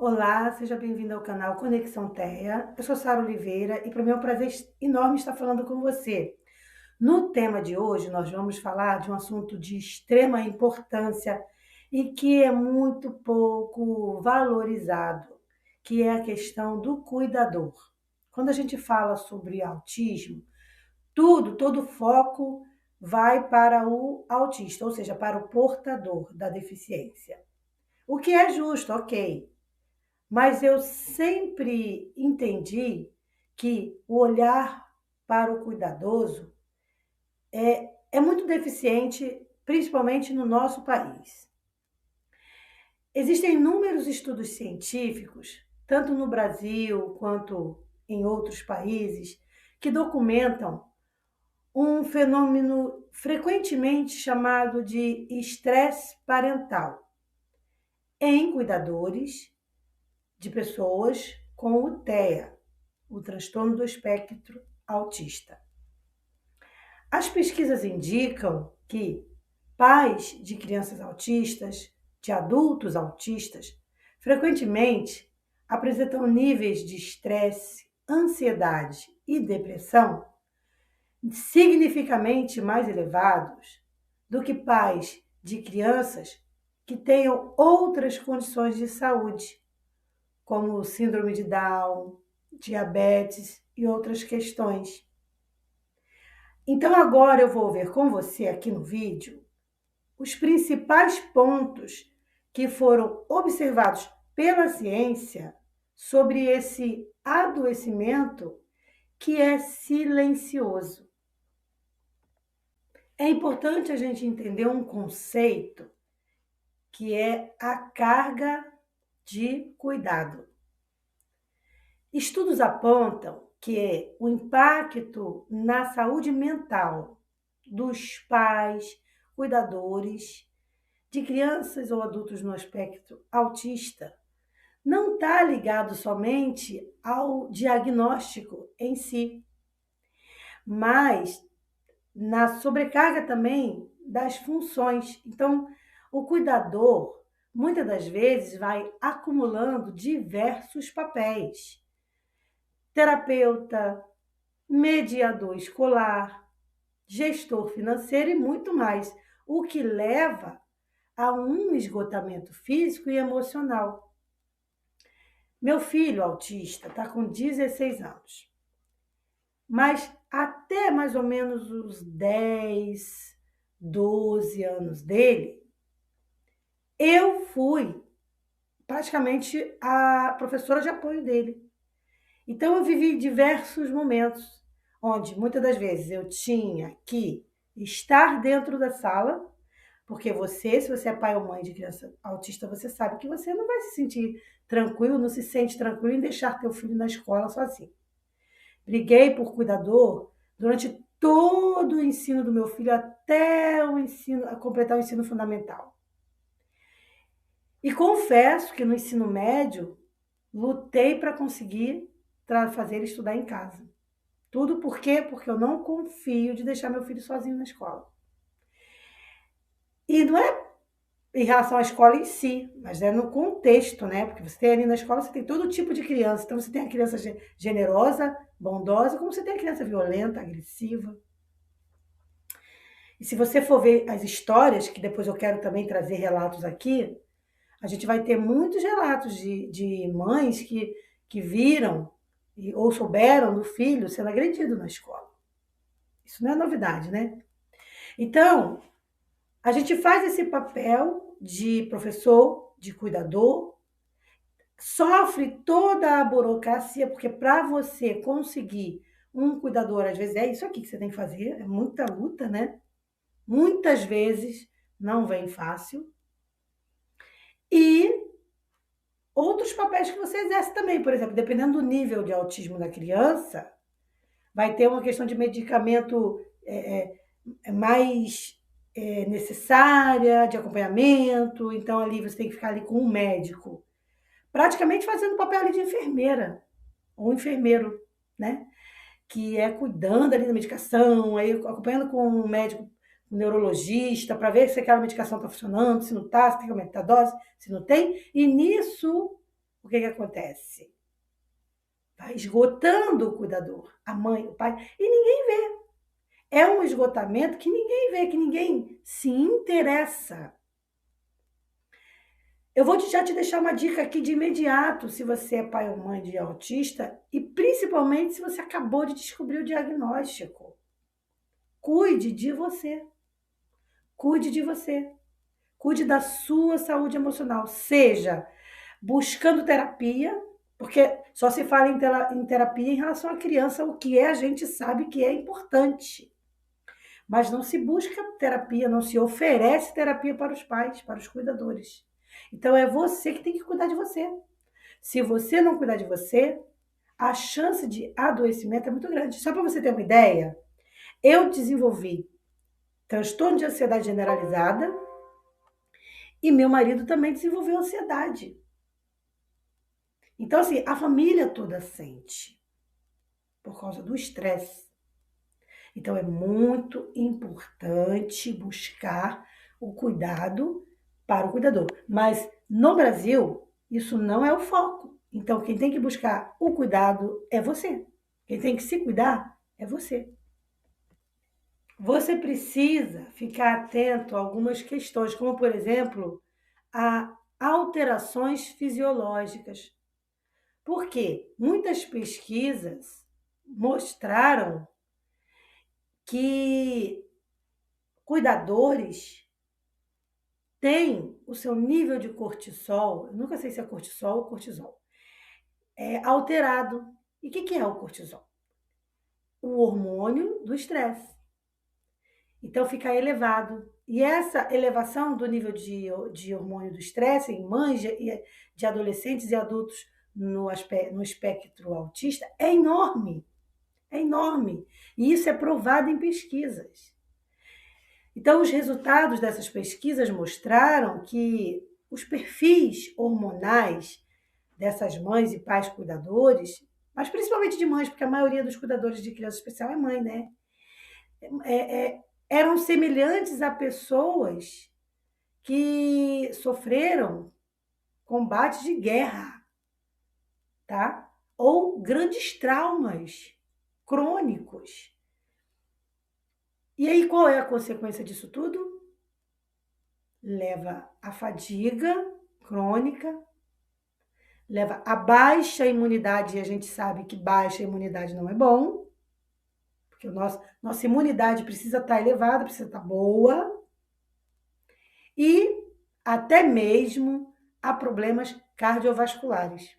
Olá, seja bem-vindo ao canal Conexão Terra. Eu sou Sara Oliveira e para mim é um prazer enorme estar falando com você. No tema de hoje, nós vamos falar de um assunto de extrema importância e que é muito pouco valorizado, que é a questão do cuidador. Quando a gente fala sobre autismo, todo o foco vai para o autista, ou seja, para o portador da deficiência. O que é justo, ok. Mas eu sempre entendi que o olhar para o cuidadoso é muito deficiente, principalmente no nosso país. Existem inúmeros estudos científicos, tanto no Brasil quanto em outros países, que documentam um fenômeno frequentemente chamado de estresse parental em cuidadores de pessoas com o TEA, o transtorno do espectro autista. As pesquisas indicam que pais de crianças autistas, de adultos autistas, frequentemente apresentam níveis de estresse, ansiedade e depressão significativamente mais elevados do que pais de crianças que tenham outras condições de saúde, como síndrome de Down, diabetes e outras questões. Então, agora eu vou ver com você aqui no vídeo os principais pontos que foram observados pela ciência sobre esse adoecimento que é silencioso. É importante a gente entender um conceito que é a carga de cuidado. Estudos apontam que o impacto na saúde mental dos pais, cuidadores de crianças ou adultos no espectro autista não está ligado somente ao diagnóstico em si, mas na sobrecarga também das funções. Então, o cuidador muitas das vezes vai acumulando diversos papéis: terapeuta, mediador escolar, gestor financeiro e muito mais, o que leva a um esgotamento físico e emocional. Meu filho autista está com 16 anos, mas até mais ou menos os 10, 12 anos dele, eu fui praticamente a professora de apoio dele. Então, eu vivi diversos momentos onde, muitas das vezes, eu tinha que estar dentro da sala, porque você, se você é pai ou mãe de criança autista, você sabe que você não vai se sentir tranquilo, não se sente tranquilo em deixar teu filho na escola sozinho. Briguei por cuidador durante todo o ensino do meu filho até o ensino, a completar o ensino fundamental. E confesso que no ensino médio lutei para conseguir fazer ele estudar em casa. Tudo por quê? Porque eu não confio de deixar meu filho sozinho na escola. E não é em relação à escola em si, mas é no contexto, né? Porque você tem ali na escola, você tem todo tipo de criança. Então, você tem a criança generosa, bondosa, como você tem a criança violenta, agressiva. E se você for ver as histórias, que depois eu quero também trazer relatos aqui, a gente vai ter muitos relatos de mães que viram ou souberam do filho sendo agredido na escola. Isso não é novidade, né? Então, a gente faz esse papel de professor, de cuidador, sofre toda a burocracia, porque para você conseguir um cuidador, às vezes é isso aqui que você tem que fazer, é muita luta, né? Muitas vezes não vem fácil. E outros papéis que você exerce também, por exemplo, dependendo do nível de autismo da criança, vai ter uma questão de medicamento mais necessária, de acompanhamento, então ali você tem que ficar ali com um médico, praticamente fazendo o papel ali de enfermeira, ou enfermeiro, né? Que é cuidando ali da medicação, aí acompanhando com um médico, um neurologista, para ver se aquela medicação está funcionando, se não está, se tem que aumentar a dose, se não tem, e nisso o que acontece? Vai esgotando o cuidador, a mãe, o pai, e ninguém vê. É um esgotamento que ninguém vê, que ninguém se interessa. Eu vou já te deixar uma dica aqui de imediato, se você é pai ou mãe de autista, e principalmente se você acabou de descobrir o diagnóstico. Cuide de você. Cuide de você. Cuide da sua saúde emocional, seja buscando terapia, porque só se fala em terapia em relação à criança, o que é a gente sabe que é importante. Mas não se busca terapia, não se oferece terapia para os pais, para os cuidadores. Então é você que tem que cuidar de você. Se você não cuidar de você, a chance de adoecimento é muito grande. Só para você ter uma ideia, eu desenvolvi transtorno de ansiedade generalizada e meu marido também desenvolveu ansiedade. Então, assim, a família toda sente por causa do estresse. Então, é muito importante buscar o cuidado para o cuidador. Mas no Brasil, isso não é o foco. Então, quem tem que buscar o cuidado é você. Quem tem que se cuidar é você. Você precisa ficar atento a algumas questões, como, por exemplo, a alterações fisiológicas. Porque muitas pesquisas mostraram que cuidadores têm o seu nível de cortisol, eu nunca sei se é cortisol ou cortisol, alterado. E o que é o cortisol? O hormônio do estresse. Então fica elevado. E essa elevação do nível de hormônio do estresse em mães de adolescentes e adultos no espectro autista é enorme. É enorme. E isso é provado em pesquisas. Então, os resultados dessas pesquisas mostraram que os perfis hormonais dessas mães e pais cuidadores, mas principalmente de mães, porque a maioria dos cuidadores de criança especial é mãe, né? Eram semelhantes a pessoas que sofreram combates de guerra, tá? Ou grandes traumas crônicos. E aí, qual é a consequência disso tudo? Leva à fadiga crônica, leva à baixa imunidade, e a gente sabe que baixa imunidade não é bom, porque nossa imunidade precisa estar elevada, precisa estar boa, e até mesmo a problemas cardiovasculares.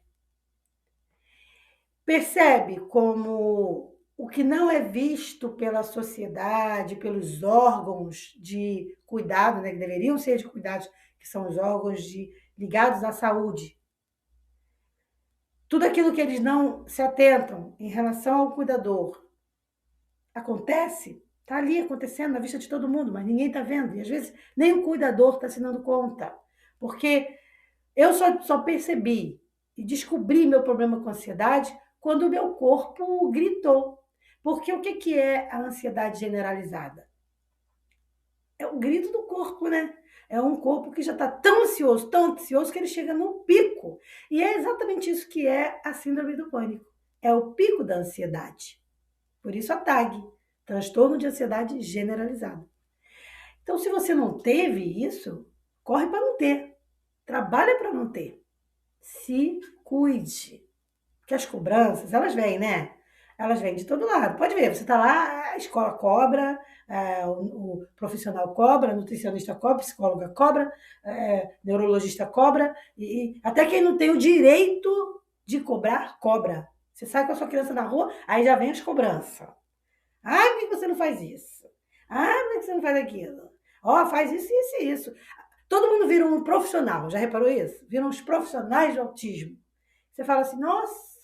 Percebe como o que não é visto pela sociedade, pelos órgãos de cuidado, né, que deveriam ser de cuidados, que são os órgãos ligados à saúde. Tudo aquilo que eles não se atentam em relação ao cuidador acontece, está ali acontecendo na vista de todo mundo, mas ninguém está vendo. E às vezes nem o cuidador está se dando conta. Porque eu só percebi e descobri meu problema com ansiedade quando o meu corpo gritou. Porque o que é a ansiedade generalizada? É o grito do corpo, né? É um corpo que já está tão ansioso que ele chega no pico. E é exatamente isso que é a síndrome do pânico. É o pico da ansiedade. Por isso a TAG, transtorno de ansiedade generalizada. Então, se você não teve isso, corre para não ter. Trabalha para não ter. Se cuide. Porque as cobranças, elas vêm, né? Elas vêm de todo lado. Pode ver, você está lá, a escola cobra, o profissional cobra, a nutricionista cobra, a psicóloga cobra, neurologista cobra, e até quem não tem o direito de cobrar, cobra. Você sai com a sua criança na rua, aí já vem as cobranças. Ah, por que você não faz isso? Ah, por que você não faz aquilo? Ó, faz isso, isso e isso. Todo mundo vira um profissional, já reparou isso? Viram os profissionais de autismo. Você fala assim, nossa,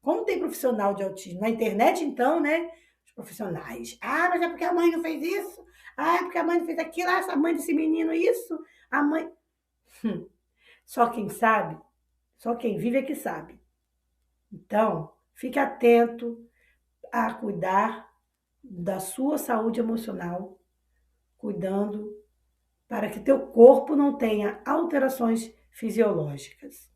como tem profissional de autismo? Na internet, então, né? Os profissionais. Ah, mas é porque a mãe não fez isso. Ah, é porque a mãe não fez aquilo. Ah, essa mãe desse menino isso. A mãe... Só quem sabe, só quem vive é que sabe. Então, fique atento a cuidar da sua saúde emocional, cuidando para que teu corpo não tenha alterações fisiológicas.